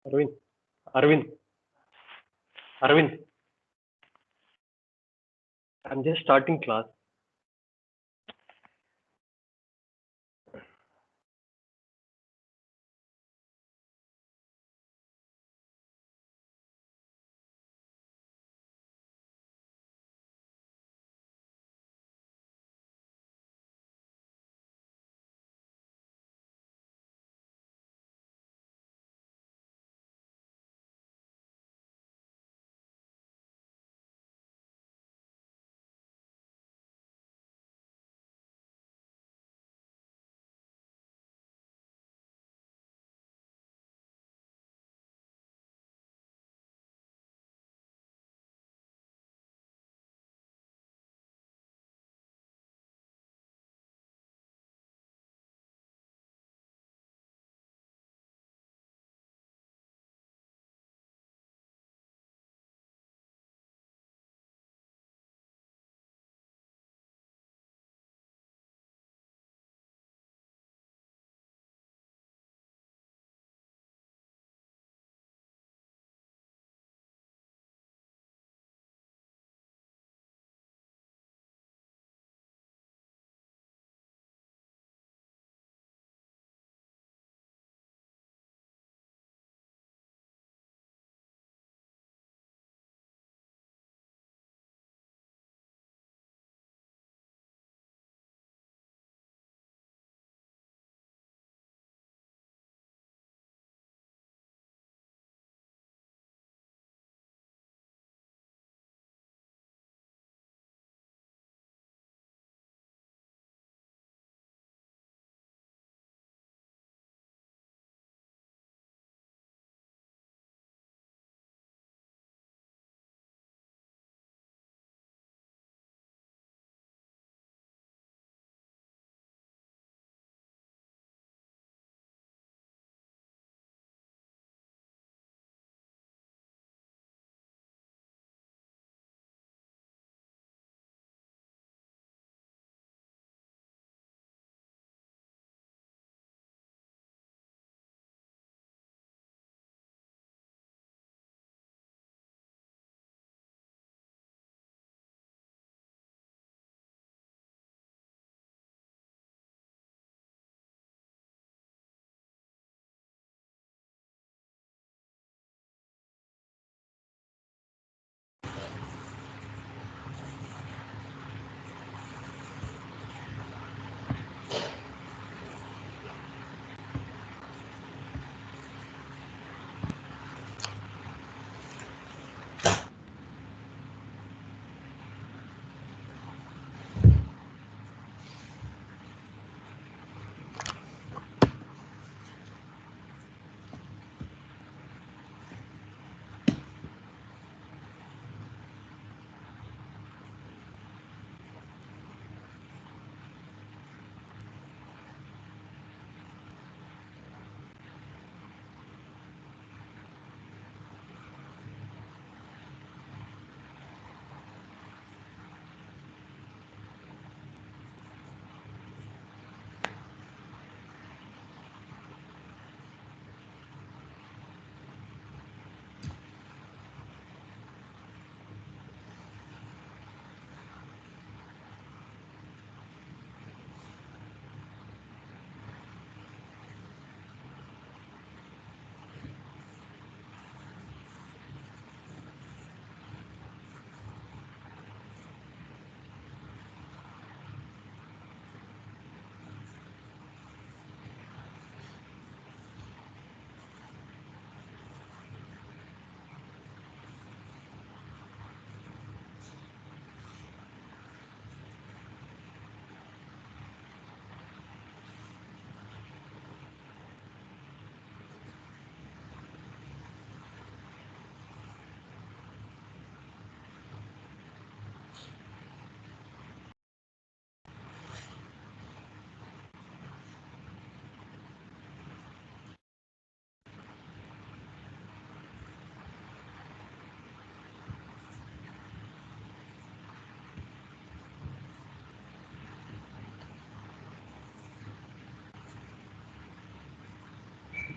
Arvind, Arvind, Arvind, I'm just starting class.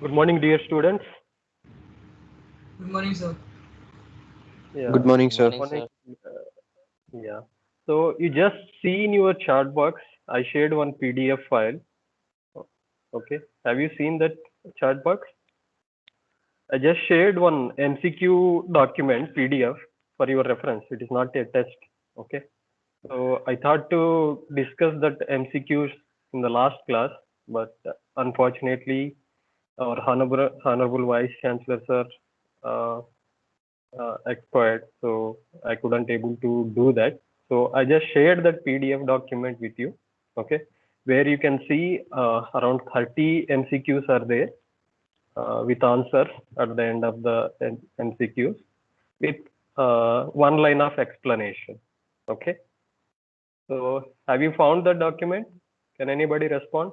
Good morning, dear students. morning, sir. Yeah. Good morning, Good sir. morning, Morning. sir. Yeah. So you just see in your chat box, I shared one PDF file. Okay. Have you seen that chat box? I just shared one MCQ document PDF for your reference. It is not a test. Okay. So I thought to discuss that MCQs in the last class, but unfortunately, our Honorable Vice Chancellor sir uh, expired, so I couldn't able to do that. So I just shared that PDF document with you, okay, where you can see around 30 MCQs are there with answers at the end of the MCQs with one line of explanation, okay. So have you found the document? Can anybody respond?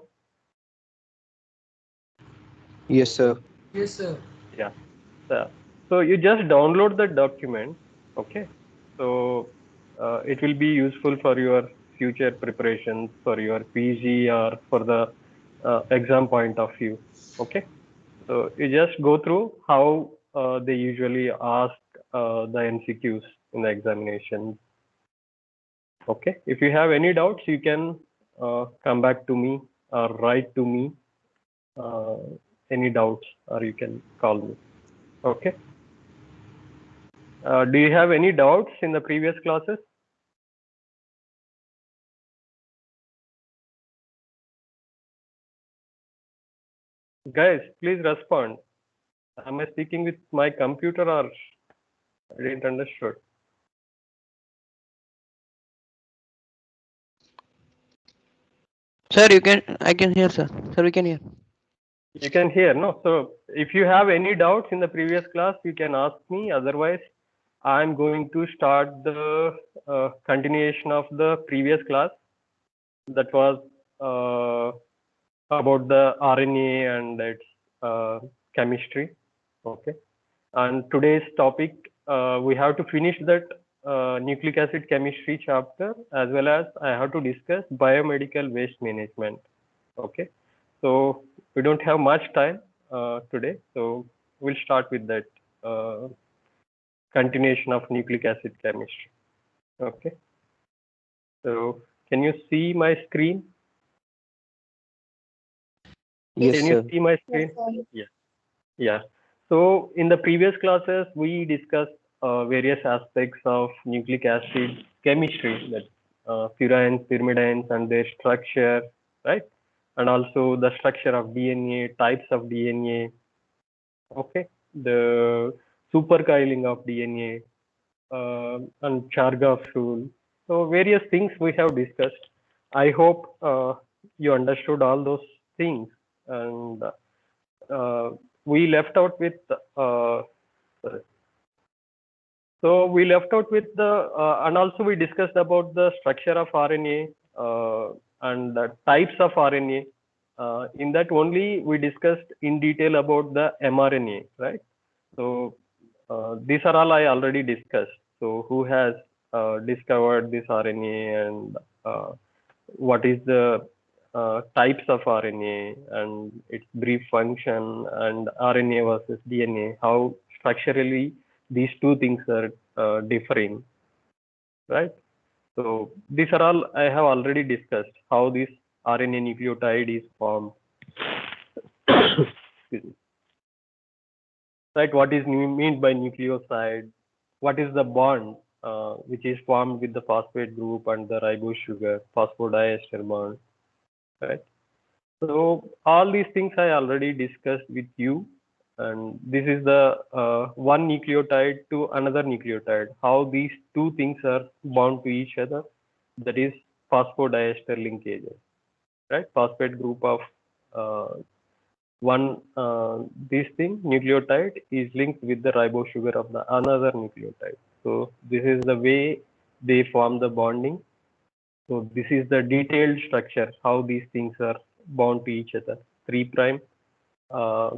Yes, sir. Yes, sir. Yeah. Yeah. So you just download the document, okay? So it will be useful for your future preparations, for your PG or for the exam point of view, okay? So you just go through how they usually ask the MCQs in the examination, okay? If you have any doubts, you can come back to me or write to me uh, any doubts, or you can call me, okay? Do you have any doubts in the previous classes? Guys, please respond. Am I speaking with my computer or I didn't understood? Sir, I can hear, sir. Sir, we can hear. You can hear, no? So if you have any doubts in the previous class, you can ask me. Otherwise, I'm going to start the continuation of the previous class. That was about the RNA and its chemistry. Okay. And today's topic, we have to finish that nucleic acid chemistry chapter, as well as I have to discuss biomedical waste management. Okay. So we don't have much time today. So we'll start with that continuation of nucleic acid chemistry. Okay. So can you see my screen? Yes, Can you sir. see my Yes, screen? sir. Yeah. Yeah. So in the previous classes, we discussed various aspects of nucleic acid chemistry, that purines, pyrimidines, and their structure, right? And also the structure of DNA, types of DNA, okay? The supercoiling of DNA, and Chargaff rule. So various things we have discussed. I hope you understood all those things, and uh, we left out with sorry. So we left out with the and also we discussed about the structure of RNA and the types of RNA. In that only we discussed in detail about the mRNA, right? So these are all I already discussed. So who has discovered this RNA, and what is the types of RNA and its brief function, and RNA versus DNA, how structurally these two things are differing, right? So these are all I have already discussed, how this RNA nucleotide is formed. Excuse me. Right, what is meant by nucleoside? What is the bond which is formed with the phosphate group and the ribose sugar, phosphodiester bond, right? So all these things I already discussed with you, and this is the one nucleotide to another nucleotide. How these two things are bound to each other, that is phosphodiester linkages, right? Phosphate group of uh, one this thing nucleotide is linked with the ribose sugar of the another nucleotide. So this is the way they form the bonding. So this is the detailed structure, how these things are bound to each other. 3' uh,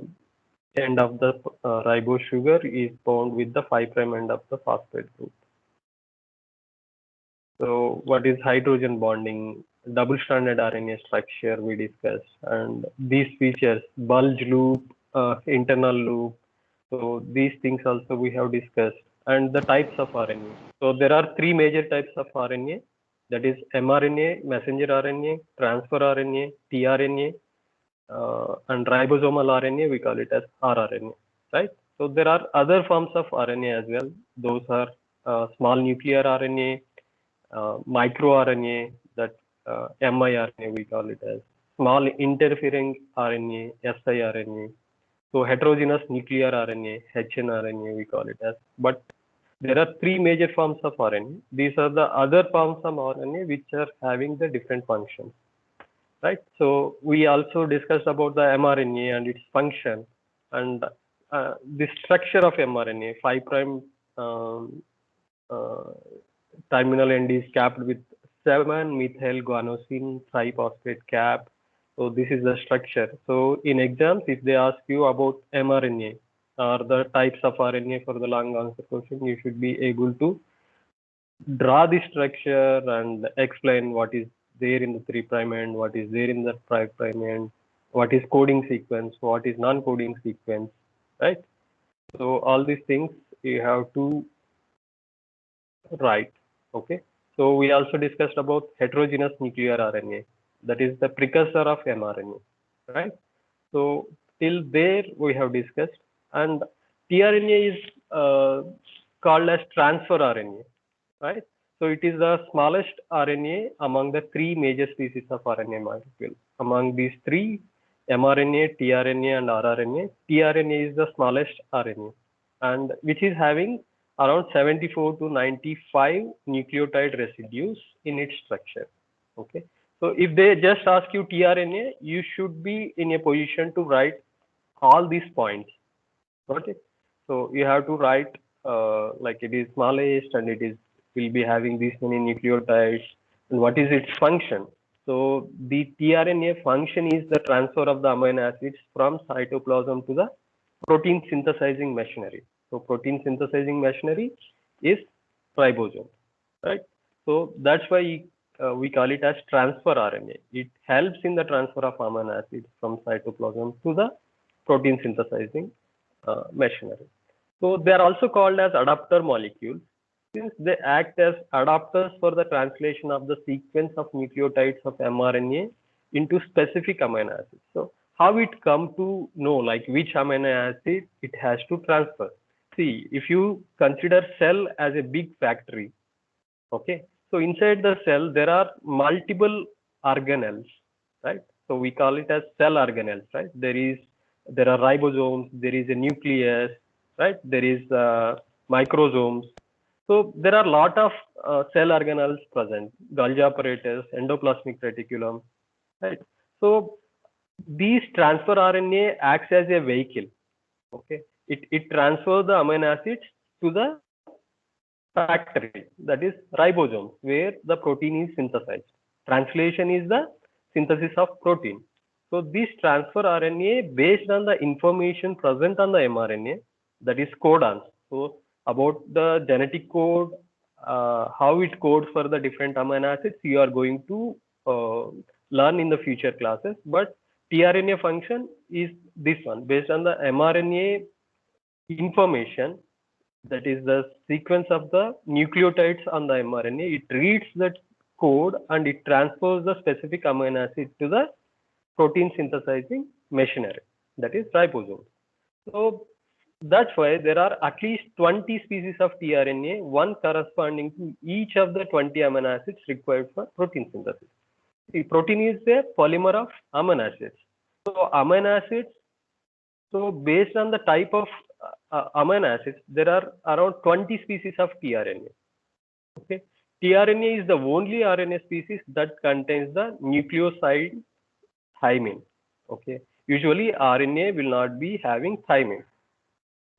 end of the ribose sugar is bound with the 5' end of the phosphate group. So what is hydrogen bonding? Double-stranded RNA structure we discussed, and these features: bulge loop, internal loop, So these things also we have discussed, and the types of RNA. So there are three major types of RNA, that is mRNA, messenger RNA, transfer RNA, tRNA, and ribosomal RNA, we call it as rRNA, right? So there are other forms of RNA as well. Those are small nuclear RNA, microRNA, that miRNA we call it as, small interfering RNA, siRNA. So heterogeneous nuclear RNA, hnRNA we call it as. But there are three major forms of RNA. These are the other forms of RNA which are having the different functions, right? So we also discussed about the mRNA and its function, and the structure of mRNA. 5 prime uh, terminal end is capped with 7-methyl guanosine triphosphate cap. So this is the structure. So in exams, if they ask you about mRNA or the types of RNA for the long answer question, you should be able to draw the structure and explain what is there in the 3 prime end, what is there in the 5 prime end, what is coding sequence, what is non-coding sequence, right? So all these things you have to write. Okay. So we also discussed about heterogeneous nuclear RNA, that is the precursor of mRNA, right? So till there we have discussed, and tRNA is called as transfer RNA, right? So it is the smallest RNA among the three major species of RNA molecule. Among these three, mRNA, tRNA, and rRNA, tRNA is the smallest RNA, and which is having around 74 to 95 nucleotide residues in its structure. Okay. So if they just ask you tRNA, you should be in a position to write all these points. Okay. So you have to write like it is smallest and it is will be having these many nucleotides and what is its function. So the tRNA function is the transfer of the amino acids from cytoplasm to the protein synthesizing machinery. So protein synthesizing machinery is ribosome, right? So that's why we call it as transfer RNA. It helps in the transfer of amino acids from cytoplasm to the protein synthesizing machinery. So they are also called as adapter molecules since they act as adapters for the translation of the sequence of nucleotides of mRNA into specific amino acids. So how it come to know like which amino acid it has to transfer? See, if you consider cell as a big factory, okay, so inside the cell there are multiple organelles, right? So we call it as cell organelles, right? There are ribosomes, there is a nucleus, right? There is microsomes. So there are a lot of cell organelles present, Golgi apparatus, endoplasmic reticulum, right? So these transfer RNA acts as a vehicle. Okay, it transfers the amino acids to the factory, that is ribosomes, where the protein is synthesized. Translation is the synthesis of protein. So this transfer RNA based on the information present on the mRNA, that is codons. So about the genetic code, how it codes for the different amino acids, you are going to learn in the future classes. But tRNA function is this one based on the mRNA information, that is the sequence of the nucleotides on the mRNA. It reads that code and it transfers the specific amino acid to the protein synthesizing machinery, that is ribosome. So that's why there are at least 20 species of tRNA, one corresponding to each of the 20 amino acids required for protein synthesis. The protein is a polymer of amino acids. So amino acids, so based on the type of amino acids, there are around 20 species of tRNA. Okay, tRNA is the only RNA species that contains the nucleoside thymine. Okay, usually RNA will not be having thymine.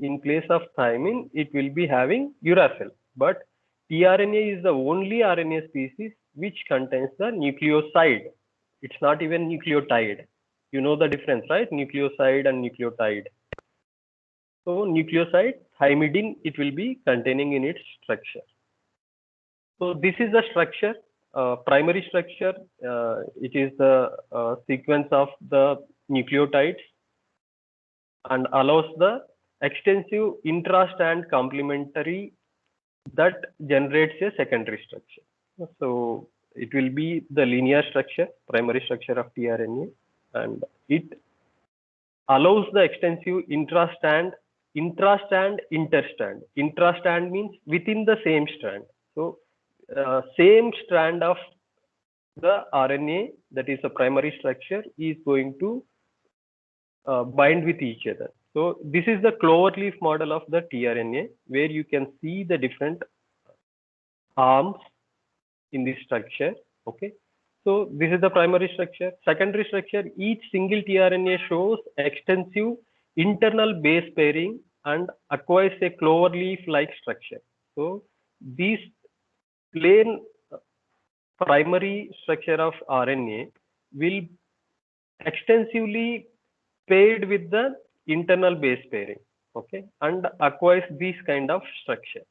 In place of thymine, it will be having uracil. But tRNA is the only RNA species which contains the nucleoside. It's not even nucleotide. You know the difference, right? Nucleoside and nucleotide. So nucleoside, thymidine, it will be containing in its structure. So this is the structure, primary structure. It is the sequence of the nucleotides and allows the extensive intra-strand complementary that generates a secondary structure. So it will be the linear structure, primary structure of tRNA, and it allows the extensive intra-strand, interstrand. Intra-strand means within the same strand. So same strand of the RNA, that is a primary structure, is going to bind with each other. So this is the cloverleaf model of the tRNA, where you can see the different arms in this structure. Okay, so this is the primary structure. Secondary structure, each single tRNA shows extensive internal base pairing and acquires a cloverleaf-like structure. So these plain primary structure of RNA will extensively paired with the internal base pairing, okay, and acquires this kind of structure.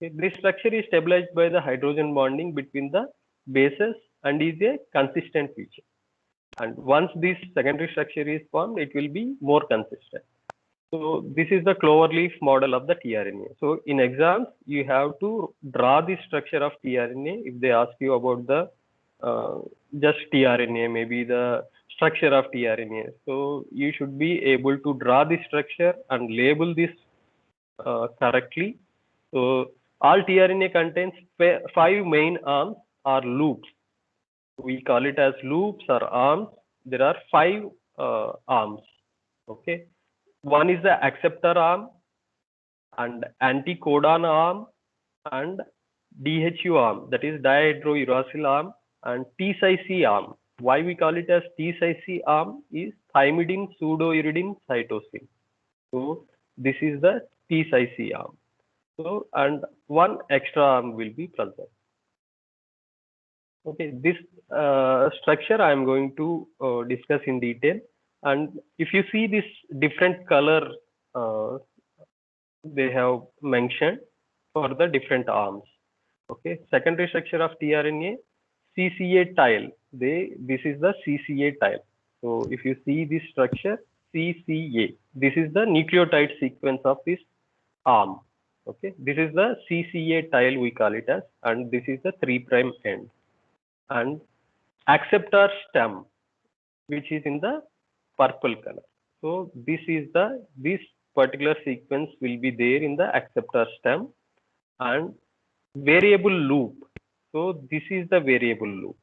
Okay. This structure is stabilized by the hydrogen bonding between the bases and is a consistent feature. And once this secondary structure is formed, it will be more consistent. So this is the cloverleaf model of the tRNA. So in exams, you have to draw the structure of tRNA. If they ask you about the just tRNA, maybe the structure of tRNA. So you should be able to draw the structure and label this correctly. So all tRNA contains 5 main arms or loops. We call it as loops or arms. There are 5 arms. Okay. One is the acceptor arm and anticodon arm and DHU arm, that is dihydrouracil arm, and T-cyc arm. Why we call it as T-cyc arm is thymidine pseudoiridine cytosine. So this is the T-cyc arm. So, and one extra arm will be present. Okay, this structure I am going to discuss in detail. And if you see this different color they have mentioned for the different arms. Okay, secondary structure of tRNA, CCA tile. This is the CCA tile. So if you see this structure, CCA, this is the nucleotide sequence of this arm. Okay, this is the CCA tile we call it as, and this is the 3' end. And acceptor stem, which is in the purple color. So this particular sequence will be there in the acceptor stem, and variable loop. So this is the variable loop.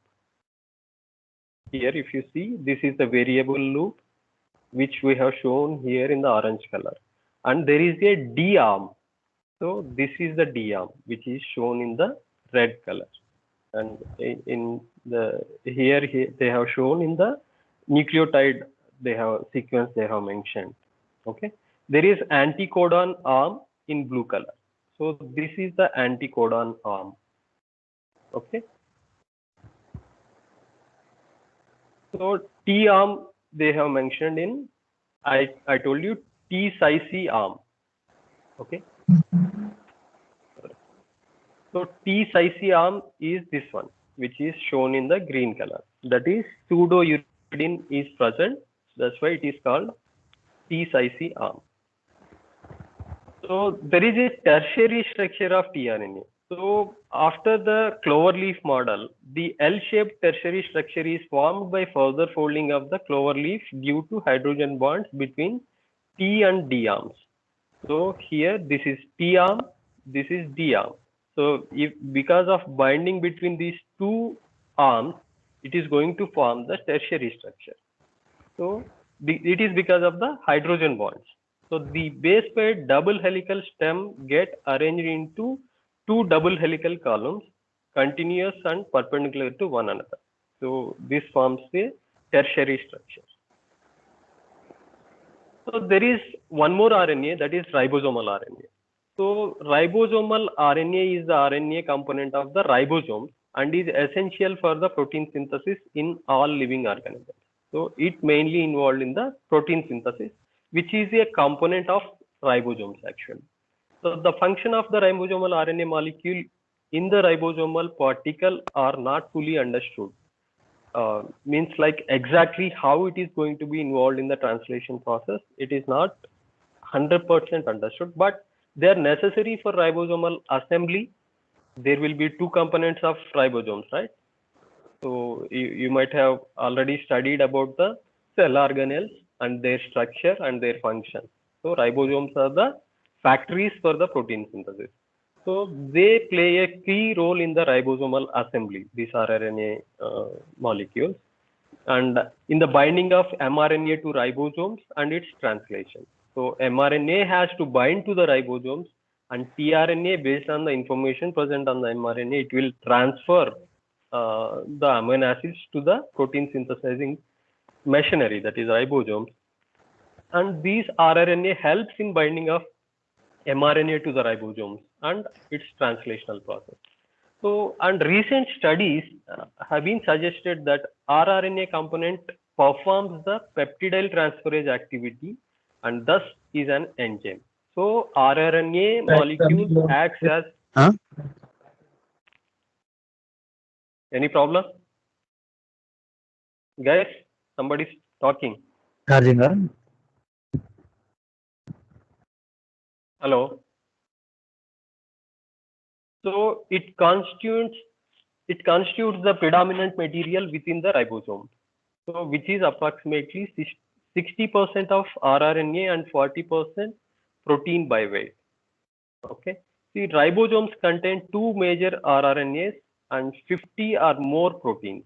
Here, if you see, this is the variable loop, which we have shown here in the orange color. And there is a D arm. So this is the D arm, which is shown in the red color. And in the here they have shown in the nucleotide sequence they have mentioned. Okay, there is anticodon arm in blue color. So this is the anticodon arm. Okay, so T arm they have mentioned in, I told you, T-cyc arm. Okay, so T-cyc arm is this one, which is shown in the green color. That is pseudoiridine is present. That's why it is called T-cyc arm. So there is a tertiary structure of tRNA. So after the cloverleaf model, the L-shaped tertiary structure is formed by further folding of the cloverleaf due to hydrogen bonds between T and D arms. So here this is T arm, this is D arm. So if because of binding between these two arms, it is going to form the tertiary structure. So it is because of the hydrogen bonds. So the base paired double helical stem get arranged into 2 double helical columns, continuous and perpendicular to one another. So this forms a tertiary structure. So there is one more RNA, that is ribosomal RNA. So ribosomal RNA is the RNA component of the ribosome and is essential for the protein synthesis in all living organisms. So it mainly involved in the protein synthesis, which is a component of ribosomes actually. So the function of the ribosomal RNA molecule in the ribosomal particle are not fully understood. Means like exactly how it is going to be involved in the translation process, it is not 100% understood, but they are necessary for ribosomal assembly. There will be two components of ribosomes, right? So you might have already studied about the cell organelles and their structure and their function. So ribosomes are the factories for the protein synthesis. So they play a key role in the ribosomal assembly, these RNA molecules, and in the binding of mRNA to ribosomes and its translation. So mRNA has to bind to the ribosomes, and tRNA, based on the information present on the mRNA, it will transfer the amino acids to the protein synthesizing machinery, that is ribosomes. And these rRNA helps in binding of mRNA to the ribosomes and its translational process. So, and recent studies have been suggested that rRNA component performs the peptidyl transferase activity and thus is an enzyme. So, rRNA molecule acts as. Huh? Any problem? Guys, somebody's talking. Charging. Hello. So it constitutes the predominant material within the ribosome. So which is approximately 60% of rRNA and 40% protein by weight. Okay. See, ribosomes contain two major rRNAs and 50 or more proteins.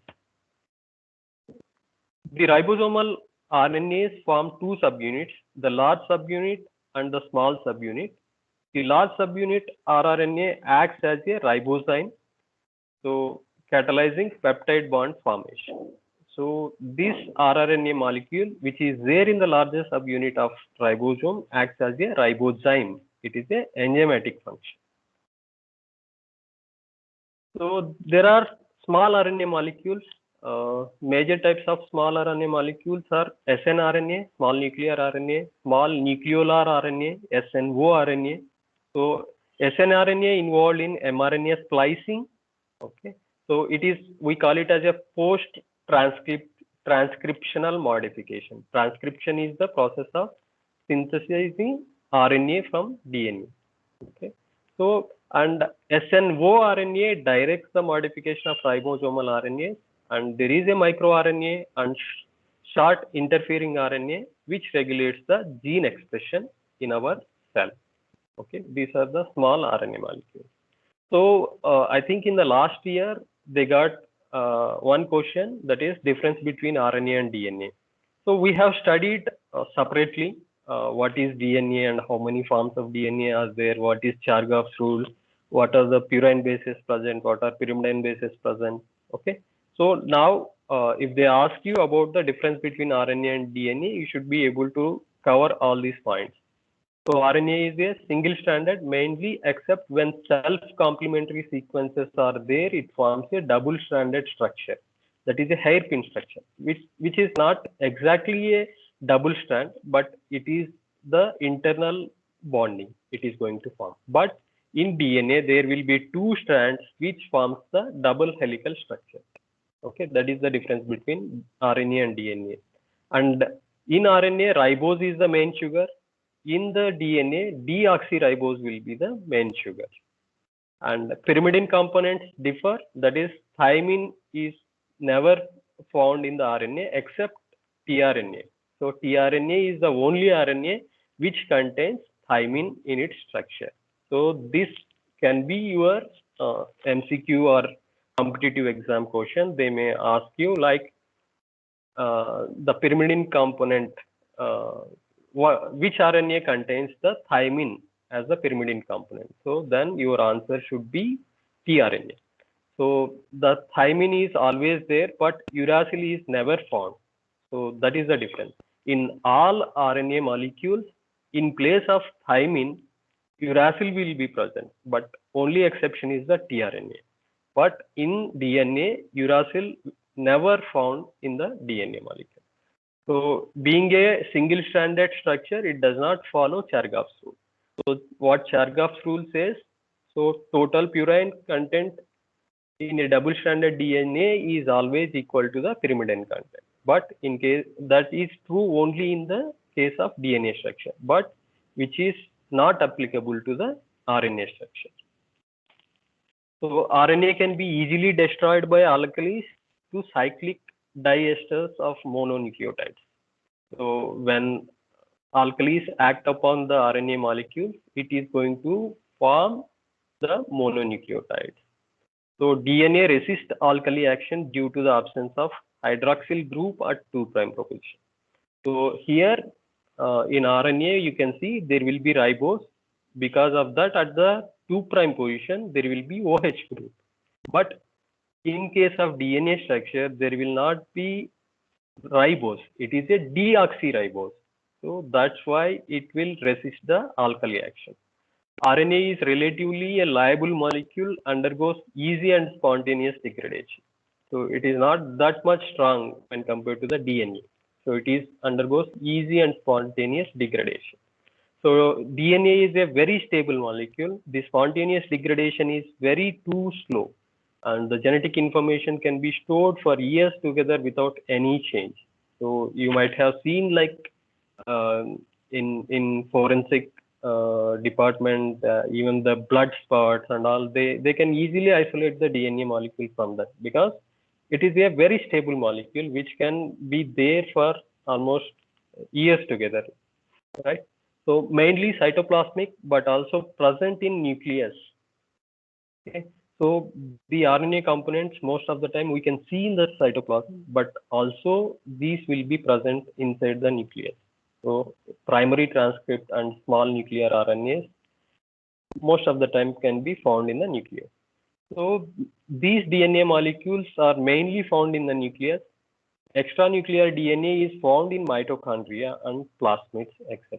The ribosomal RNAs form two subunits, the large subunit and the small subunit. The large subunit rRNA acts as a ribozyme, so catalyzing peptide bond formation. So this rRNA molecule, which is there in the larger subunit of ribosome, acts as a ribozyme. It is a enzymatic function. So there are small RNA molecules. Major types of small RNA molecules are snRNA, small nuclear RNA, small nucleolar RNA, snORNA. So snRNA involved in mRNA splicing. Okay. So it is, we call it as a post transcriptional modification. Transcription is the process of synthesizing RNA from DNA. Okay. So, and snORNA directs the modification of ribosomal RNA, and there is a microRNA and short interfering RNA which regulates the gene expression in our cell. Okay, these are the small RNA molecules. So I think in the last year they got one question, that is difference between RNA and DNA. So we have studied separately what is DNA and how many forms of DNA are there, what is Chargaff's rule, what are the purine bases present, what are pyrimidine bases present. Okay. So now if they ask you about the difference between RNA and DNA, you should be able to cover all these points. So RNA is a single stranded, mainly except when self-complementary sequences are there, it forms a double stranded structure. That is a hairpin structure, which is not exactly a double strand, but it is the internal bonding it is going to form. But in DNA, there will be two strands which forms the double helical structure. Okay, that is the difference between RNA and DNA. And in RNA, ribose is the main sugar. In the DNA, deoxyribose will be the main sugar. And pyrimidine components differ, that is thymine is never found in the RNA except tRNA. So tRNA is the only RNA which contains thymine in its structure. So this can be your MCQ or competitive exam question. They may ask you like the pyrimidine component, which RNA contains the thymine as the pyrimidine component. So then your answer should be tRNA. So the thymine is always there, but uracil is never found. So that is the difference. In all RNA molecules, in place of thymine, uracil will be present, but only exception is the tRNA. But in DNA, uracil never found in the DNA molecule. So being a single stranded structure, it does not follow Chargaff's rule. So what Chargaff's rule says, so total purine content in a double stranded DNA is always equal to the pyrimidine content. But in case that is true only in the case of DNA structure. But which is not applicable to the RNA structure. So RNA can be easily destroyed by alkalis to cyclic diesters of mononucleotides. So when alkalis act upon the RNA molecule, it is going to form the mononucleotides. So DNA resists alkali action due to the absence of hydroxyl group at 2' position. So here in RNA, you can see there will be ribose. Because of that, at the 2' position, there will be OH group. But in case of DNA structure, there will not be ribose. It is a deoxyribose. So that's why it will resist the alkali action. RNA is relatively a liable molecule, undergoes easy and spontaneous degradation. So it is not that much strong when compared to the DNA. So it is undergoes easy and spontaneous degradation. So DNA is a very stable molecule. The spontaneous degradation is very too slow, and the genetic information can be stored for years together without any change. So you might have seen like in forensic department, even the blood spots and all, they can easily isolate the DNA molecule from that because it is a very stable molecule which can be there for almost years together, right? So mainly cytoplasmic, but also present in nucleus. Okay. So the RNA components, most of the time we can see in the cytoplasm, but also these will be present inside the nucleus. So primary transcript and small nuclear RNAs most of the time can be found in the nucleus. So these DNA molecules are mainly found in the nucleus. Extranuclear DNA is found in mitochondria and plasmids, etc.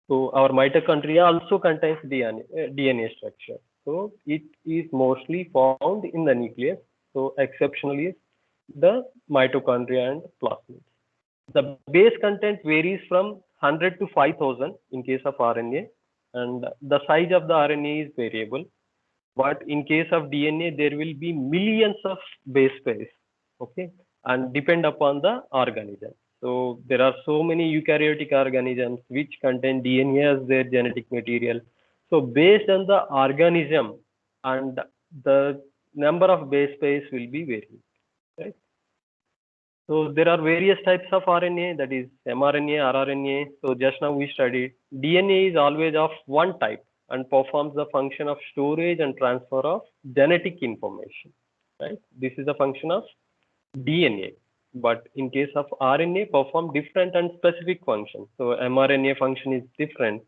So our mitochondria also contains DNA structure. So it is mostly found in the nucleus. So exceptionally the mitochondria and plasmids. The base content varies from 100 to 5000 in case of RNA, and the size of the RNA is variable. But in case of DNA, there will be millions of base pairs, okay, and depend upon the organism. So there are so many eukaryotic organisms which contain DNA as their genetic material. So based on the organism and the number of base pairs will be varying, right? So there are various types of RNA, that is mRNA, rRNA. So just now we studied DNA is always of one type and performs the function of storage and transfer of genetic information, right? This is the function of DNA. But in case of RNA, perform different and specific functions. So mRNA function is different.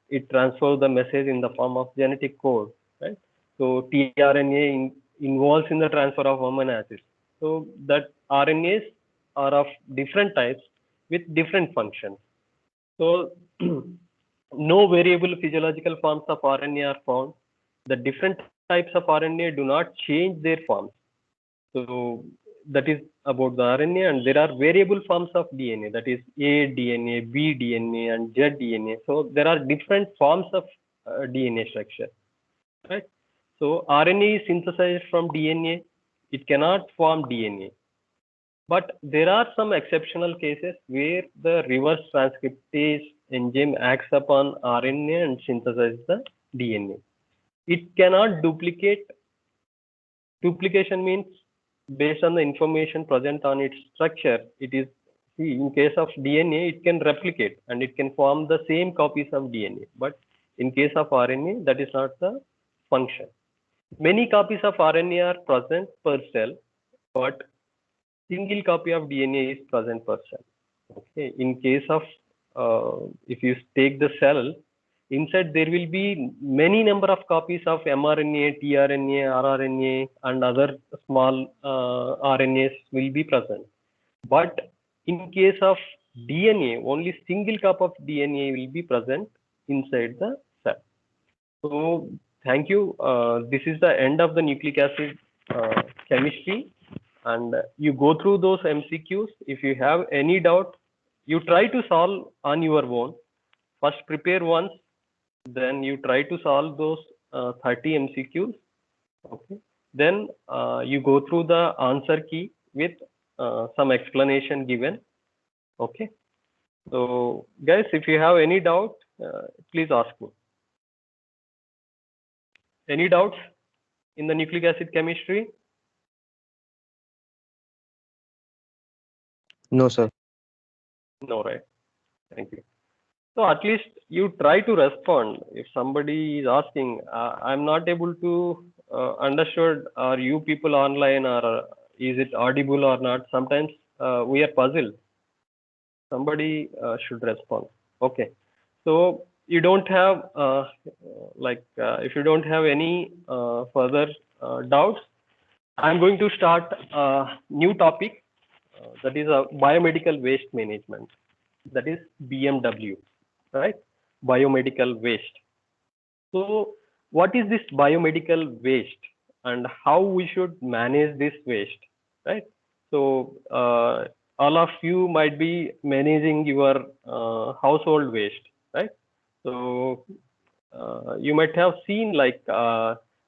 It transfers the message in the form of genetic code, right? So tRNA involves in the transfer of amino acids. So that RNAs are of different types with different functions. So no variable physiological forms of RNA are found. The different types of RNA do not change their forms. So that is about the RNA, and there are variable forms of DNA, that is A DNA, B DNA, and Z DNA. So there are different forms of DNA structure, right? So RNA is synthesized from DNA. It cannot form DNA. But there are some exceptional cases where the reverse transcriptase enzyme acts upon RNA and synthesizes the DNA. It cannot duplicate. Duplication means based on the information present on its structure, it is, see, in case of DNA, it can replicate and it can form the same copies of DNA. But in case of RNA, that is not the function. Many copies of RNA are present per cell, but single copy of DNA is present per cell. Okay. In case of, if you take the cell, inside there will be many number of copies of mRNA, tRNA, rRNA, and other small RNAs will be present. But in case of DNA, only single copy of DNA will be present inside the cell. So thank you. This is the end of the nucleic acid chemistry, and you go through those MCQs. If you have any doubt, you try to solve on your own. First prepare once, then you try to solve those 30 MCQs. Okay. Then you go through the answer key with some explanation given. Okay. So guys, if you have any doubt, Please ask me. Any doubts in the nucleic acid chemistry? No, sir. No, right? Thank you. So at least you try to respond. If somebody is asking, I'm not able to understood. Are you people online, or is it audible or not? Sometimes we are puzzled. Somebody should respond. Okay. So you don't have if you don't have any further doubts, I'm going to start a new topic, that is biomedical waste management. That is BMW, right? Biomedical waste. So what is this biomedical waste and how we should manage this waste, right? So all of you might be managing your household waste, right? So you might have seen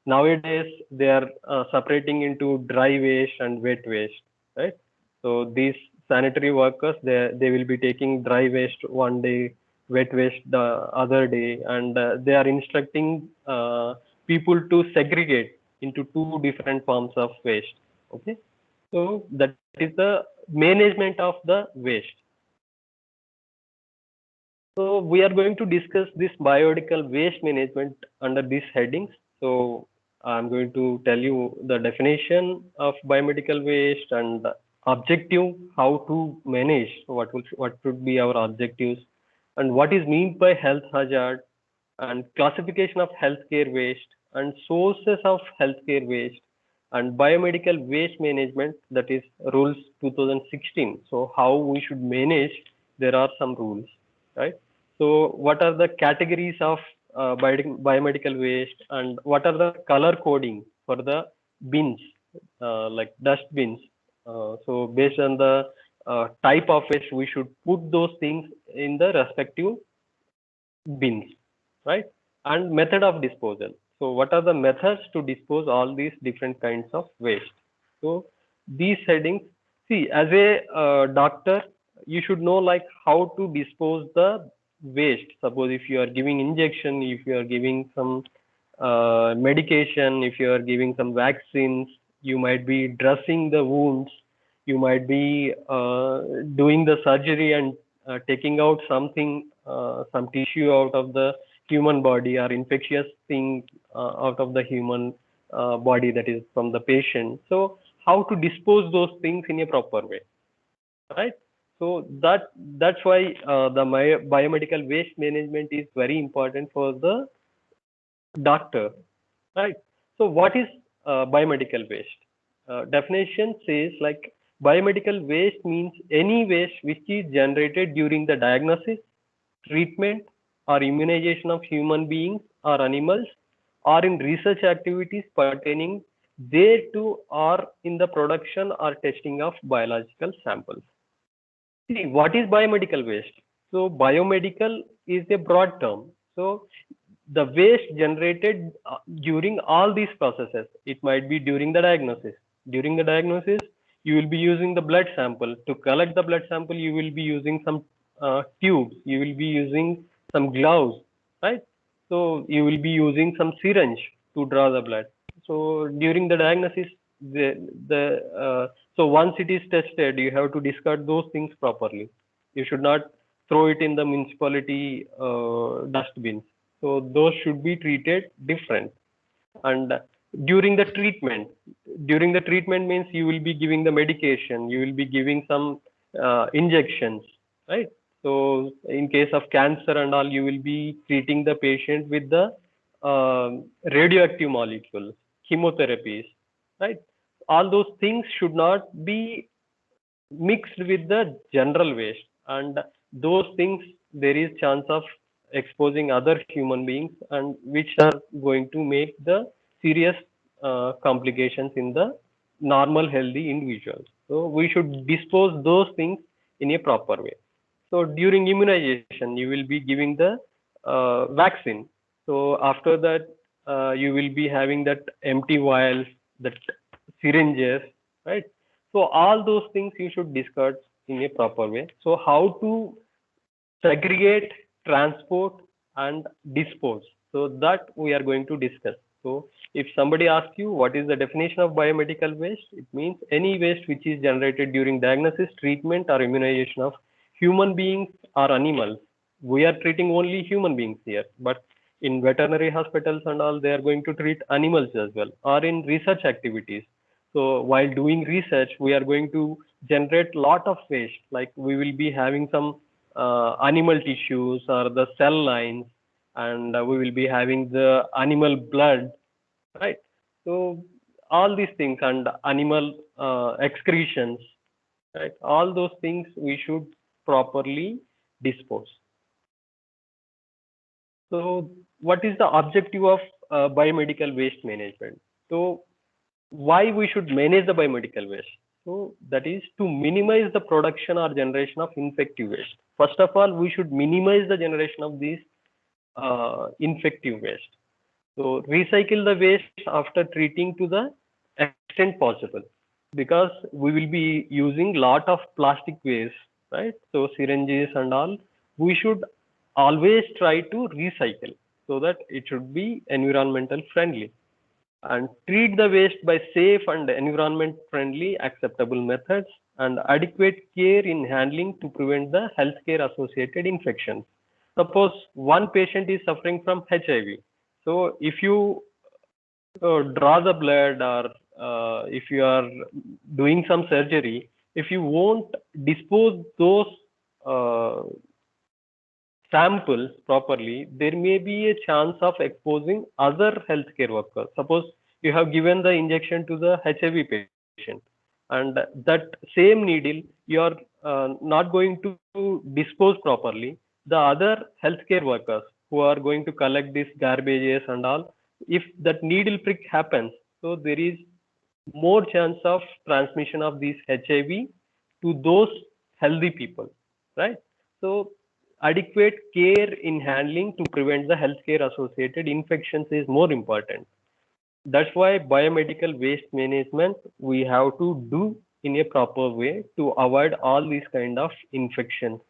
nowadays they are separating into dry waste and wet waste, right? So these sanitary workers, they will be taking dry waste one day, wet waste the other day, and they are instructing people to segregate into two different forms of waste. Okay, so that is the management of the waste. So we are going to discuss this biological waste management under these headings. So I'm going to tell you the definition of biomedical waste and the objective, how to manage, what should be our objectives, and what is meant by health hazard, and classification of healthcare waste and sources of healthcare waste, and biomedical waste management, that is rules 2016. So how we should manage, there are some rules, right? So what are the categories of biomedical waste, and what are the color coding for the bins, like dust bins? So based on the type of waste, we should put those things in the respective bins, right? And method of disposal. So what are the methods to dispose all these different kinds of waste? So these headings, see, as a doctor, you should know like how to dispose the waste. Suppose if you are giving injection, if you are giving some medication, if you are giving some vaccines, you might be dressing the wounds, you might be doing the surgery and taking out something, some tissue out of the human body, or infectious thing out of the human body, that is from the patient. So how to dispose those things in a proper way, right? So that's why the biomedical waste management is very important for the doctor, right? So what is biomedical waste? Definition says like biomedical waste means any waste which is generated during the diagnosis, treatment, or immunization of human beings or animals, or in research activities pertaining thereto, or in the production or testing of biological samples. See, what is biomedical waste? So biomedical is a broad term. So the waste generated during all these processes, it might be during the diagnosis. During the diagnosis, you will be using the blood sample. To collect the blood sample, you will be using some tubes. You will be using some gloves, right? So you will be using some syringe to draw the blood. So during the diagnosis, so once it is tested, you have to discard those things properly. You should not throw it in the municipality dustbins. So those should be treated different. And during the treatment means you will be giving the medication, you will be giving some injections, right? So in case of cancer and all, you will be treating the patient with the radioactive molecules, chemotherapies, right? All those things should not be mixed with the general waste, and those things there is chance of exposing other human beings, and which are going to make the serious complications in the normal healthy individuals. So we should dispose those things in a proper way. So during immunization, you will be giving the vaccine. So after that, you will be having that empty vials, that syringes, right? So all those things you should discard in a proper way. So how to segregate, transport, and dispose. So that we are going to discuss. So if somebody asks you what is the definition of biomedical waste, it means any waste which is generated during diagnosis, treatment, or immunization of human beings or animals. We are treating only human beings here, but in veterinary hospitals and all, they are going to treat animals as well, or in research activities. So while doing research, we are going to generate lot of waste, like we will be having some animal tissues or the cell lines, and we will be having the animal blood, right? So all these things and animal excretions, right? All those things we should properly dispose. So what is the objective of biomedical waste management? So why we should manage the biomedical waste? So that is to minimize the production or generation of infective waste. First of all, we should minimize the generation of these infective waste. So recycle the waste after treating to the extent possible, because we will be using lot of plastic waste, right? So syringes and all, we should always try to recycle so that it should be environmental friendly, and treat the waste by safe and environment friendly acceptable methods, and adequate care in handling to prevent the healthcare associated infections. Suppose one patient is suffering from HIV. So if you draw the blood, or if you are doing some surgery, if you won't dispose those uh, samples properly, there may be a chance of exposing other healthcare workers. Suppose you have given the injection to the HIV patient, and that same needle you are not going to dispose properly. The other healthcare workers who are going to collect these garbages and all, if that needle prick happens, so there is more chance of transmission of these HIV to those healthy people, right? So adequate care in handling to prevent the healthcare associated infections is more important. That's why biomedical waste management we have to do in a proper way to avoid all these kind of infections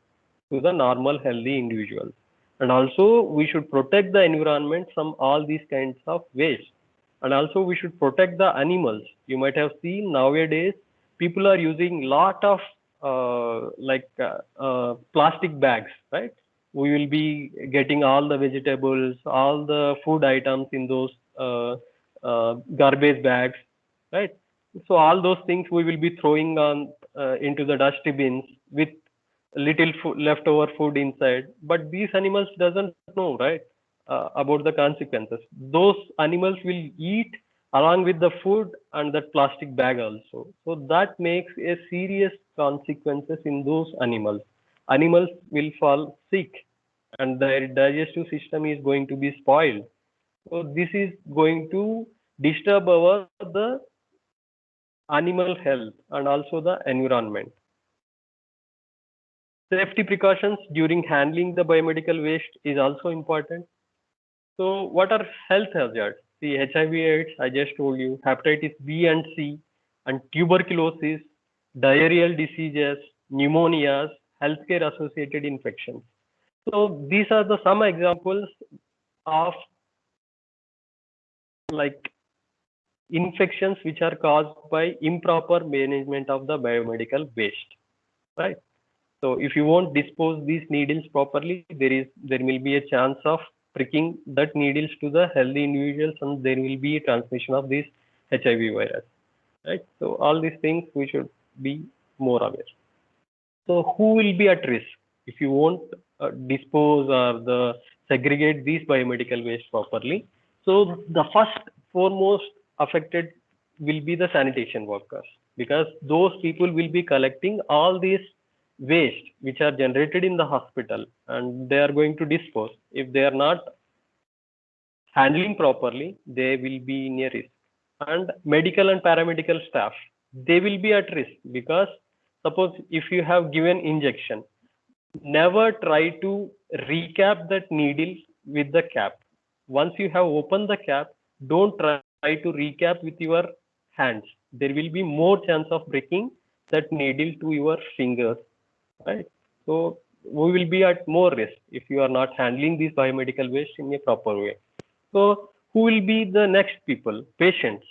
to the normal healthy individuals. And also we should protect the environment from all these kinds of waste. And also we should protect the animals. You might have seen nowadays people are using lot of plastic bags, right? We will be getting all the vegetables, all the food items in those garbage bags, right? So all those things we will be throwing on into the dustbins with little leftover food inside. But these animals doesn't know, right, about the consequences. Those animals will eat along with the food and that plastic bag also. So that makes a serious consequences in those animals. Animals will fall sick, and their digestive system is going to be spoiled. So this is going to disturb our the animal health and also the environment. Safety precautions during handling the biomedical waste is also important. So what are health hazards? See, HIV/AIDS, I just told you, hepatitis B and C, and tuberculosis, diarrheal diseases, pneumonias, healthcare associated infections. So these are the some examples of like infections which are caused by improper management of the biomedical waste, right? So if you won't dispose these needles properly, there will be a chance of pricking that needles to the healthy individuals, and there will be a transmission of this HIV virus, right? So all these things we should be more aware. So who will be at risk if you won't dispose or the segregate these biomedical waste properly? So the first foremost affected will be the sanitation workers, because those people will be collecting all these waste which are generated in the hospital, and they are going to dispose. If they are not handling properly, they will be in a risk. And medical and paramedical staff, they will be at risk, because suppose if you have given injection, never try to recap that needle with the cap. Once you have opened the cap, don't try to recap with your hands. There will be more chance of breaking that needle to your fingers, right? So we will be at more risk if you are not handling these biomedical waste in a proper way. So who will be the next people? Patients.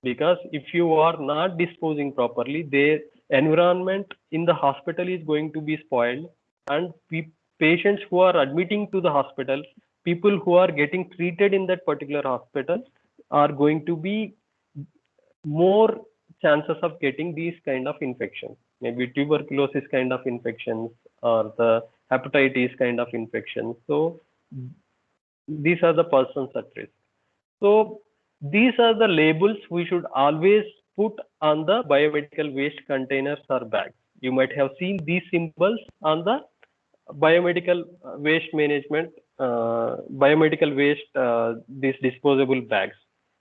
Because if you are not disposing properly, their environment in the hospital is going to be spoiled, and patients who are admitting to the hospital, people who are getting treated in that particular hospital, are going to be more chances of getting these kind of infections, maybe tuberculosis kind of infections or the hepatitis kind of infections. So these are the persons at risk. So these are the labels we should always put on the biomedical waste containers or bags. You might have seen these symbols on the biomedical waste management, biomedical waste, these disposable bags.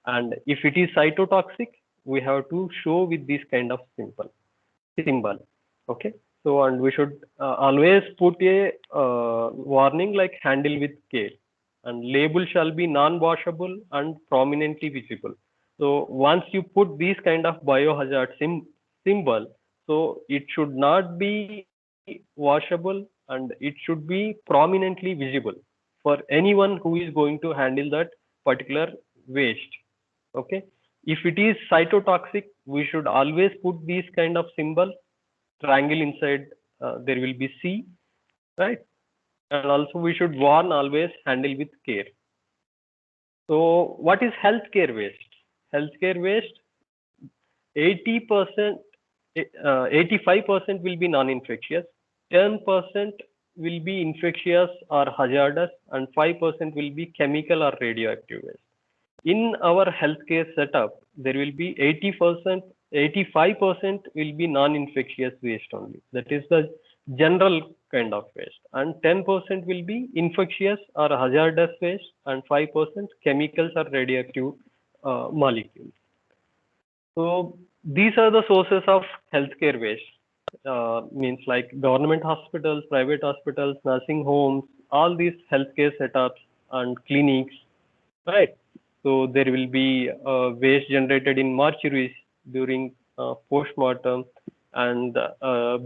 And if it is cytotoxic, we have to show with this kind of symbol. Okay. So, and we should always put a warning like handle with care, and label shall be non-washable and prominently visible. So once you put these kind of biohazard symbol, so it should not be washable and it should be prominently visible for anyone who is going to handle that particular waste. Okay. If it is cytotoxic, we should always put these kind of symbol, triangle inside, there will be C, right? And also we should warn always handle with care. So what is healthcare waste? Healthcare waste, 80%, 85% will be non-infectious, 10% will be infectious or hazardous, and 5% will be chemical or radioactive waste. In our healthcare setup, there will be 80%, 85% will be non-infectious waste only. That is the general kind of waste. And 10% will be infectious or hazardous waste, and 5% chemicals or radioactive molecules. So these are the sources of healthcare waste. Means like government hospitals, private hospitals, nursing homes, all these healthcare setups and clinics, right? So there will be waste generated in mortuaries during post-mortem, and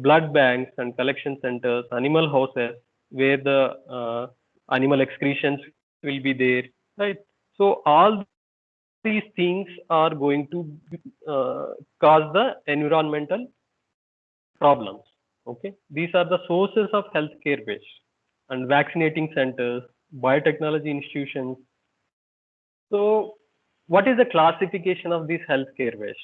blood banks and collection centers, animal houses where the animal excretions will be there, right? So all these things are going to cause the environmental problems. Okay, these are the sources of healthcare waste. And vaccinating centers, biotechnology institutions. So what is the classification of this healthcare waste?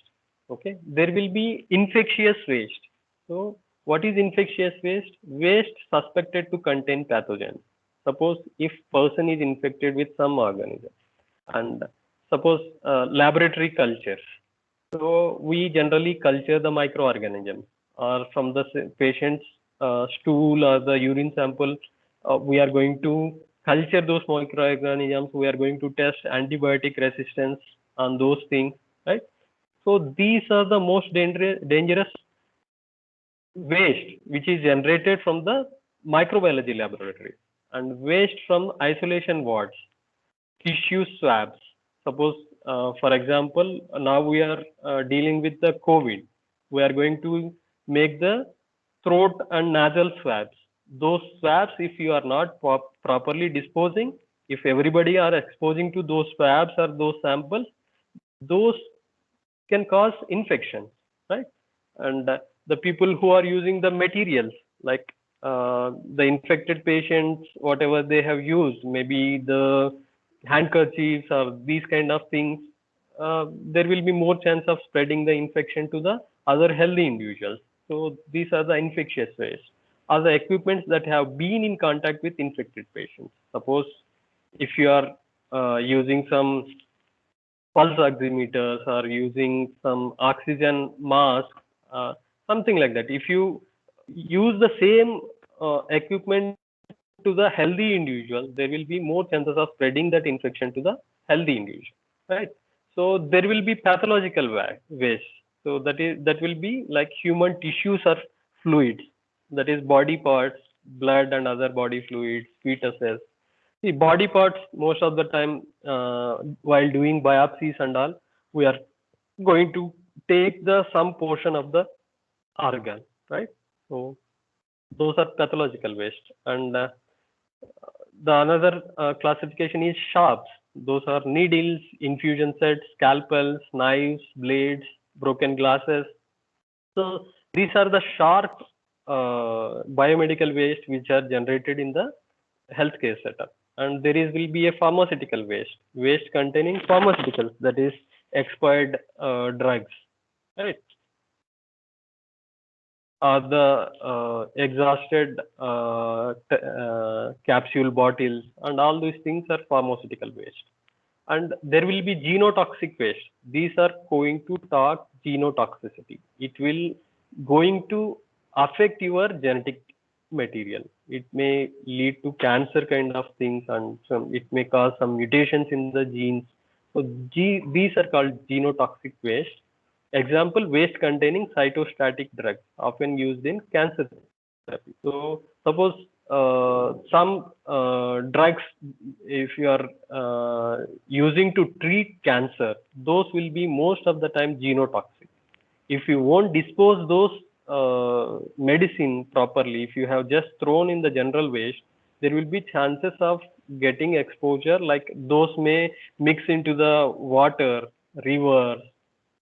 Okay, there will be infectious waste. So what is infectious waste? Waste suspected to contain pathogens. Suppose if person is infected with some organism, and suppose laboratory cultures. So we generally culture the microorganisms, or from the patient's stool or the urine sample, we are going to culture those microorganisms. We are going to test antibiotic resistance on those things, right? So these are the most dangerous waste which is generated from the microbiology laboratory, and waste from isolation wards, tissue swabs. Suppose, for example, now we are dealing with the COVID. We are going to make the throat and nasal swabs. Those swabs, if you are not properly disposing, if everybody are exposing to those swabs or those samples, those can cause infection, right? And the people who are using the materials, like the infected patients, whatever they have used, maybe the handkerchiefs or these kind of things, there will be more chance of spreading the infection to the other healthy individuals. So these are the infectious waste, are the equipments that have been in contact with infected patients. Suppose if you are using some pulse oximeters or using some oxygen mask, something like that. If you use the same equipment to the healthy individual, there will be more chances of spreading that infection to the healthy individual, right? So there will be pathological waste. So that will be like human tissues or fluids, that is body parts, blood and other body fluids, fetuses. See, body parts, most of the time, while doing biopsies and all, we are going to take the some portion of the organ, right? So Those are pathological waste. And the another classification is sharps. Those are needles, infusion sets, scalpels, knives, blades, broken glasses. So these are the sharp biomedical waste which are generated in the healthcare setup. And there is will be a pharmaceutical waste containing pharmaceuticals, that is expired drugs, right? The exhausted capsule bottles and all these things are pharmaceutical waste. And there will be genotoxic waste. These are going to talk genotoxicity. It will going to affect your genetic material. It may lead to cancer kind of things, and it may cause some mutations in the genes. So these are called genotoxic waste. Example, waste containing cytostatic drugs, often used in cancer therapy. So suppose some drugs, if you are using to treat cancer, those will be most of the time genotoxic. If you won't dispose those medicine properly, if you have just thrown in the general waste, there will be chances of getting exposure, like those may mix into the water, rivers,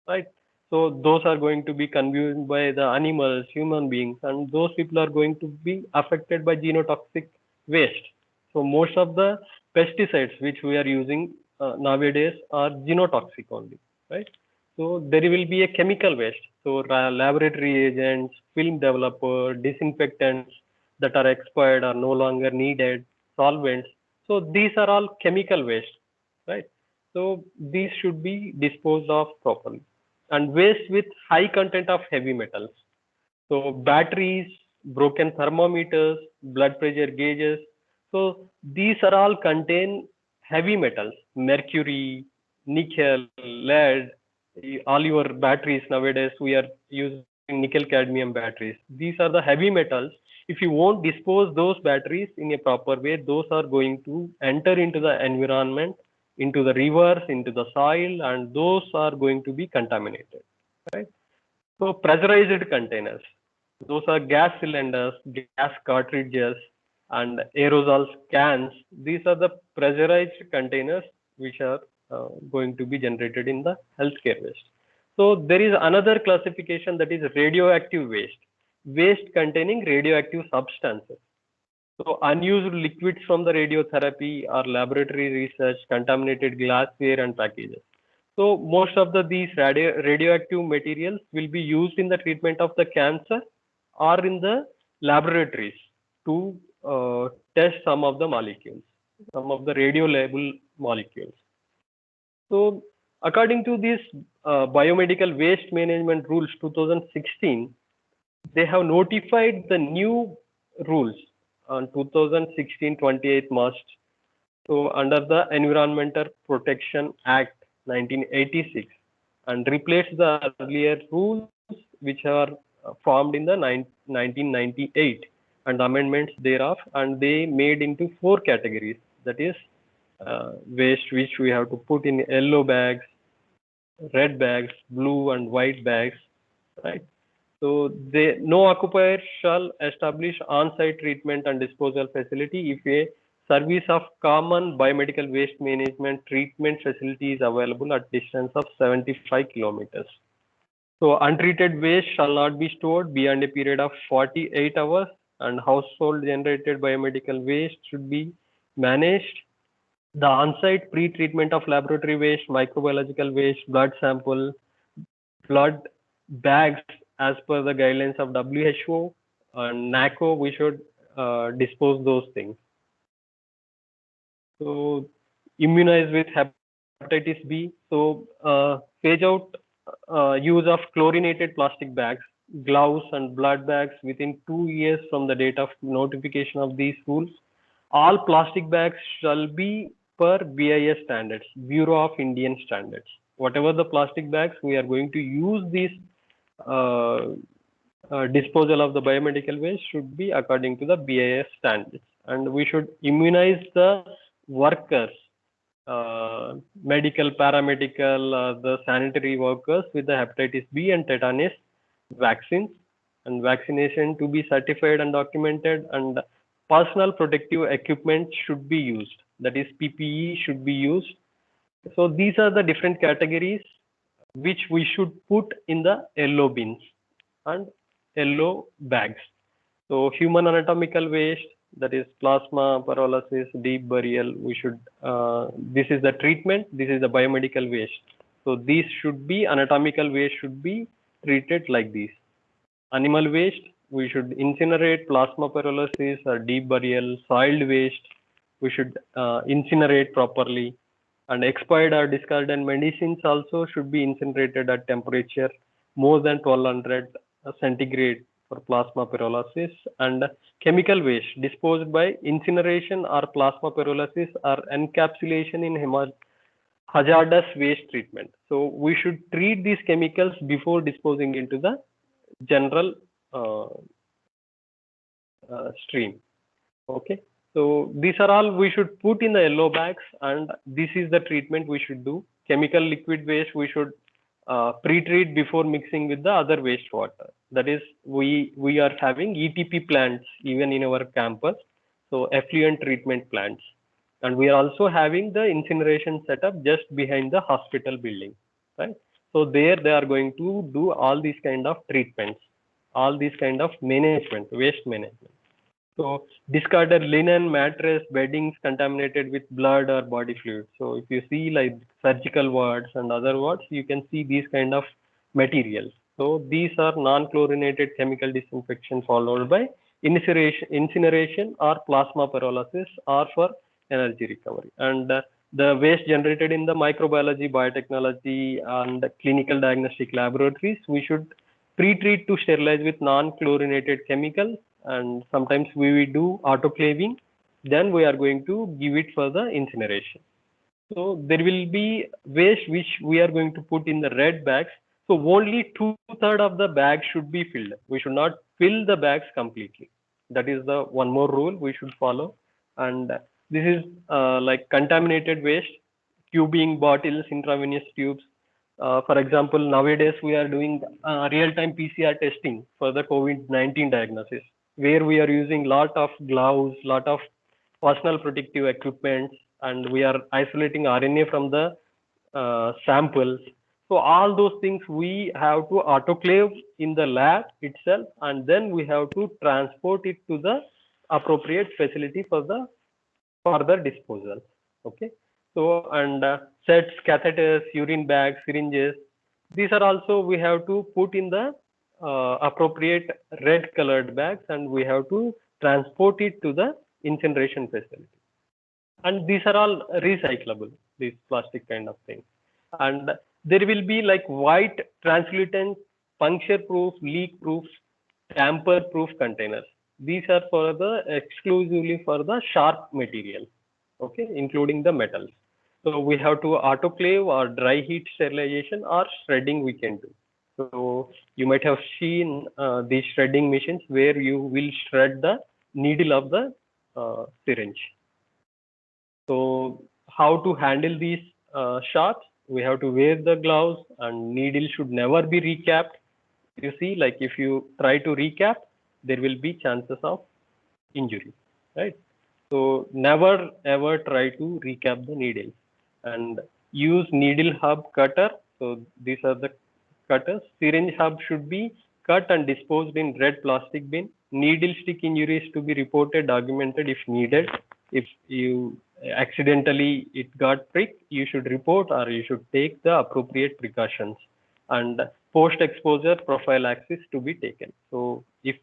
right? So those are going to be consumed by the animals, human beings, and those people are going to be affected by genotoxic waste. So most of the pesticides which we are using nowadays are genotoxic only, right? So there will be a chemical waste. So laboratory agents, film developer, disinfectants that are expired are no longer needed, solvents. So these are all chemical waste, right? So these should be disposed of properly. And waste with high content of heavy metals. So batteries, broken thermometers, blood pressure gauges. So these are all contain heavy metals, mercury, nickel, lead. All your batteries nowadays we are using nickel cadmium batteries. These are the heavy metals. If you won't dispose those batteries in a proper way, those are going to enter into the environment, into the rivers, into the soil, and those are going to be contaminated, right? So pressurized containers, those are gas cylinders, gas cartridges, and aerosol cans. These are the pressurized containers which are going to be generated in the healthcare waste. So there is another classification, that is radioactive waste, waste containing radioactive substances. So unused liquids from the radiotherapy or laboratory research, contaminated glassware and packages. So most of these radioactive materials will be used in the treatment of the cancer or in the laboratories to test some of the molecules, some of the radio-label molecules. So according to these biomedical waste management rules 2016, they have notified the new rules on 2016 28 March. So under the Environmental Protection Act 1986, and replaced the earlier rules which are formed in the 1998 and amendments thereof, and they made into 4 categories. That is waste which we have to put in yellow bags, red bags, blue and white bags, right? So no occupier shall establish on-site treatment and disposal facility if a service of common biomedical waste management treatment facility is available at distance of 75 kilometers. So untreated waste shall not be stored beyond a period of 48 hours, and household generated biomedical waste should be managed. The on-site pre-treatment of laboratory waste, microbiological waste, blood sample, blood bags as per the guidelines of WHO and NACO, we should dispose those things. So immunize with hepatitis B. So phase out use of chlorinated plastic bags, gloves and blood bags within 2 years from the date of notification of these rules. All plastic bags shall be per BIS standards, Bureau of Indian Standards. Whatever the plastic bags, we are going to use these disposal of the biomedical waste should be according to the BIS standards. And we should immunize the workers, medical, paramedical, the sanitary workers with the hepatitis B and tetanus vaccines. and vaccination to be certified and documented, and personal protective equipment should be used. That is, PPE should be used. So these are the different categories which we should put in the yellow bins and yellow bags. So human anatomical waste, that is plasma, pyrolysis, deep burial, we should, this is the treatment, this is the biomedical waste. So these should be, anatomical waste should be treated like this. Animal waste, we should incinerate. Plasma pyrolysis or deep burial. Soiled waste, we should incinerate properly. And expired or discarded medicines also should be incinerated at temperature more than 1200 centigrade for plasma pyrolysis. And chemical waste disposed by incineration or plasma pyrolysis or encapsulation in hazardous waste treatment. So we should treat these chemicals before disposing into the general uh, stream. Okay, so these are all we should put in the yellow bags, and this is the treatment we should do. Chemical liquid waste we should pre-treat before mixing with the other wastewater. That is, we are having ETP plants even in our campus, so effluent treatment plants, and we are also having the incineration setup just behind the hospital building, right? So there they are going to do all these kind of treatments, all these kind of management, waste management. So discarded linen, mattress, beddings contaminated with blood or body fluid. So if you see like surgical wards and other wards, you can see these kind of materials. So these are non-chlorinated chemical disinfection followed by incineration or plasma pyrolysis or for energy recovery. And the waste generated in the microbiology, biotechnology and clinical diagnostic laboratories, we should pre-treat to sterilize with non-chlorinated chemicals, and sometimes we will do autoclaving, then we are going to give it for the incineration. So there will be waste which we are going to put in the red bags. So only 2/3 of the bag should be filled. We should not fill the bags completely. That is the one more rule we should follow. And this is like contaminated waste, tubing, bottles, intravenous tubes. For example, nowadays we are doing real-time PCR testing for the COVID-19 diagnosis, where we are using lot of gloves, lot of personal protective equipment, and we are isolating RNA from the samples. So all those things we have to autoclave in the lab itself, and then we have to transport it to the appropriate facility for the further disposal. Okay. So, and sets, catheters, urine bags, syringes, these are also we have to put in the appropriate red colored bags, and we have to transport it to the incineration facility. And these are all recyclable, these plastic kind of things. And there will be like white, translucent, puncture proof, leak proof, tamper proof containers. These are for the exclusively for the sharp material, okay, including the metals. So we have to autoclave or dry heat sterilization or shredding we can do. So you might have seen these shredding machines where you will shred the needle of the syringe. So how to handle these shots? We have to wear the gloves, and needle should never be recapped. You see, like if you try to recap, there will be chances of injury, right? So never ever try to recap the needle, and use needle hub cutter. So these are the cutters. Syringe hub should be cut and disposed in red plastic bin. Needle stick injuries to be reported, documented if needed. If you accidentally it got pricked, you should report or you should take the appropriate precautions. And post-exposure prophylaxis to be taken. So if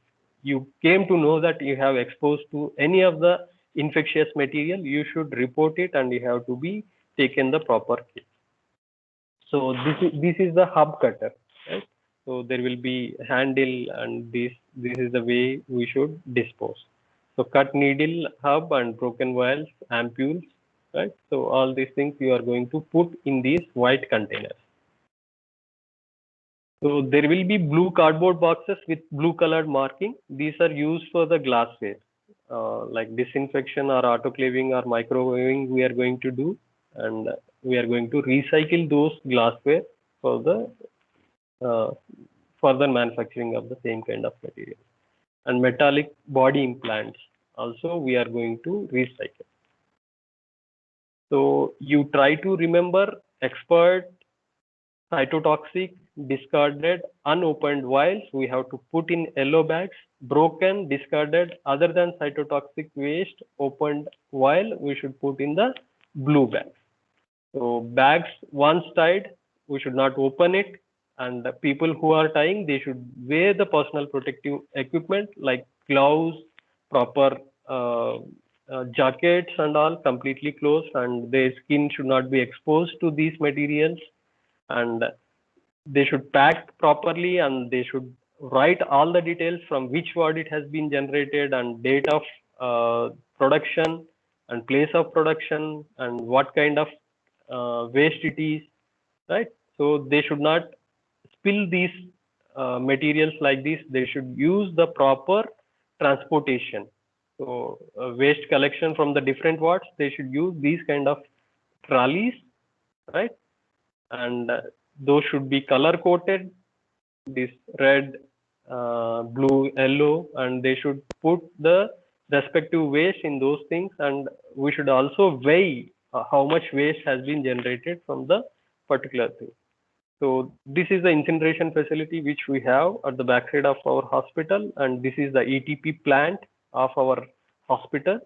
you came to know that you have exposed to any of the infectious material, you should report it and you have to be taken the proper care. So this is the hub cutter, right? So there will be handle, and this is the way we should dispose. So cut needle, hub, and broken vials, ampules, right? So all these things you are going to put in these white containers. So there will be blue cardboard boxes with blue colored marking. These are used for the glassware, like disinfection or autoclaving or microwaving we are going to do, and we are going to recycle those glassware for the uh, further manufacturing of the same kind of material. And metallic body implants also we are going to recycle. So you try to remember expert, cytotoxic, discarded, unopened vials. We have to put in yellow bags. Broken, discarded, other than cytotoxic waste, opened vial, we should put in the blue bags. So bags once tied, we should not open it. And the people who are tying, they should wear the personal protective equipment like gloves, proper jackets and all completely closed, and their skin should not be exposed to these materials. And they should pack properly, and they should write all the details from which ward it has been generated and date of production and place of production and what kind of waste it is, right? So they should not spill these materials like this. They should use the proper transportation. So waste collection from the different wards, they should use these kind of trolleys, right? And those should be color coded, this red, blue, yellow, and they should put the respective waste in those things. And we should also weigh how much waste has been generated from the particular thing. So this is the incineration facility which we have at the backside of our hospital, and this is the ETP plant of our hospital,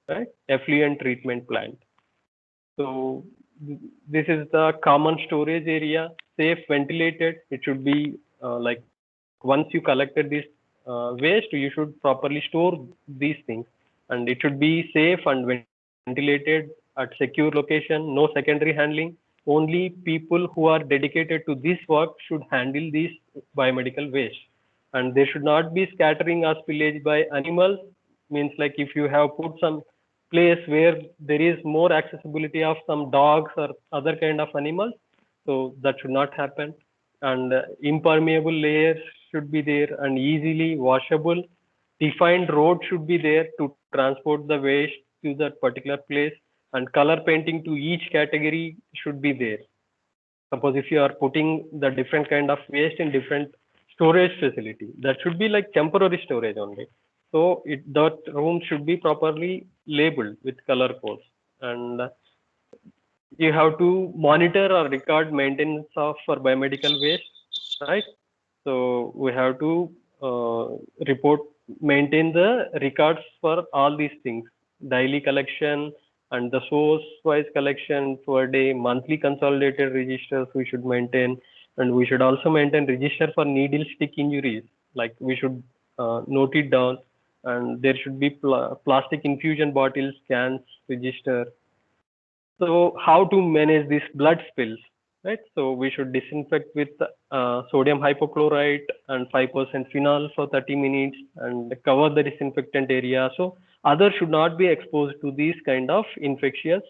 right? Effluent treatment plant. So this is the common storage area, safe, ventilated. It should be like once you collected this waste, you should properly store these things, and it should be safe and ventilated at secure location. No secondary handling. Only people who are dedicated to this work should handle this biomedical waste, and there should not be scattering or spillage by animals. Means like if you have put some place where there is more accessibility of some dogs or other kind of animals, so that should not happen. And impermeable layers should be there and easily washable. Defined road should be there to transport the waste to that particular place, and color painting to each category should be there. Suppose if you are putting the different kind of waste in different storage facility, that should be like temporary storage only. So that room should be properly labeled with color codes. And you have to monitor or record maintenance of for biomedical waste, right? So we have to report, maintain the records for all these things, daily collection and the source wise collection per day, monthly consolidated registers we should maintain, and we should also maintain register for needle stick injuries. Like we should note it down, and there should be plastic infusion bottles, cans, register. So how to manage these blood spills, right? So we should disinfect with sodium hypochlorite and 5% phenol for 30 minutes and cover the disinfectant area. So others should not be exposed to these kind of infectious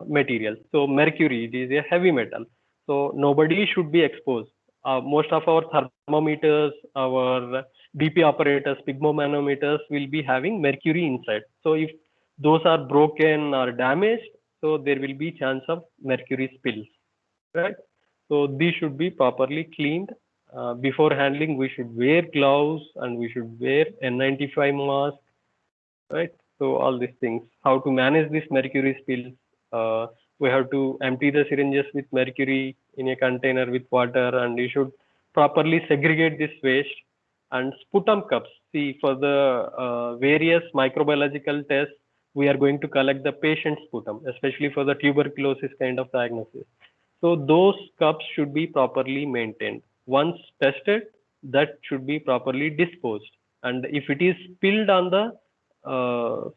materials. So mercury, it is a heavy metal. So nobody should be exposed. Most of our thermometers, our BP apparatus, pygmomanometers will be having mercury inside. So if those are broken or damaged, so there will be chance of mercury spills, right? So these should be properly cleaned. Before handling, we should wear gloves and we should wear N95 mask, right? So all these things. How to manage this mercury spills? We have to empty the syringes with mercury in a container with water, and you should properly segregate this waste. And sputum cups. See, for the various microbiological tests, we are going to collect the patient's sputum, especially for the tuberculosis kind of diagnosis. So those cups should be properly maintained. Once tested, that should be properly disposed. And if it is spilled on the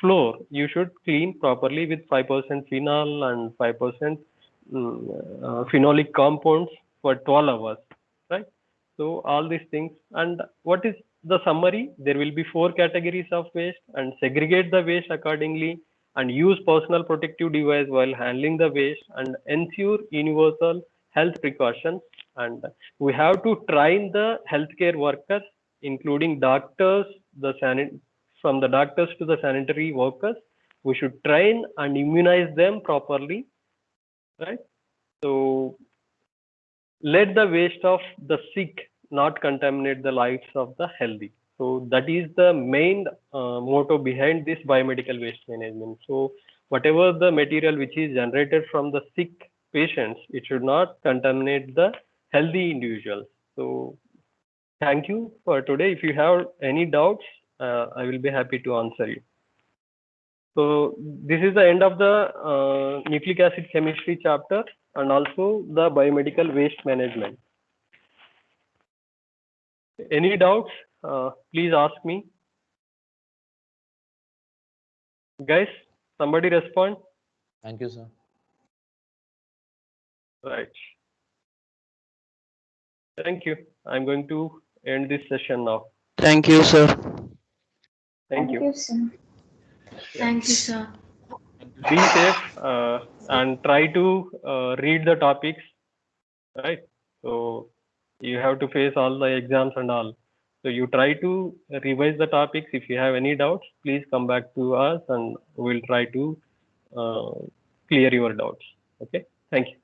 floor, you should clean properly with 5% phenol and 5% phenolic compounds for 12 hours, right? So all these things. And what is the summary? There will be 4 categories of waste, and segregate the waste accordingly, and use personal protective device while handling the waste, and ensure universal health precautions. And we have to train the healthcare workers, including doctors, from the doctors to the sanitary workers. We should train and immunize them properly, right? So let the waste of the sick not contaminate the lives of the healthy. So that is the main motto behind this biomedical waste management. So whatever the material which is generated from the sick patients, it should not contaminate the healthy individuals. So thank you for today. If you have any doubts, I will be happy to answer you. So this is the end of the nucleic acid chemistry chapter and also the biomedical waste management. Any doubts? Please ask me. Guys, somebody respond. Thank you, sir. Right. Thank you. I'm going to end this session now. Thank you, sir. Thank you. sir. Thank you, sir. Be safe and try to read the topics, right? So you have to face all the exams and all. So you try to revise the topics. If you have any doubts, please come back to us and we'll try to clear your doubts. Okay. Thank you.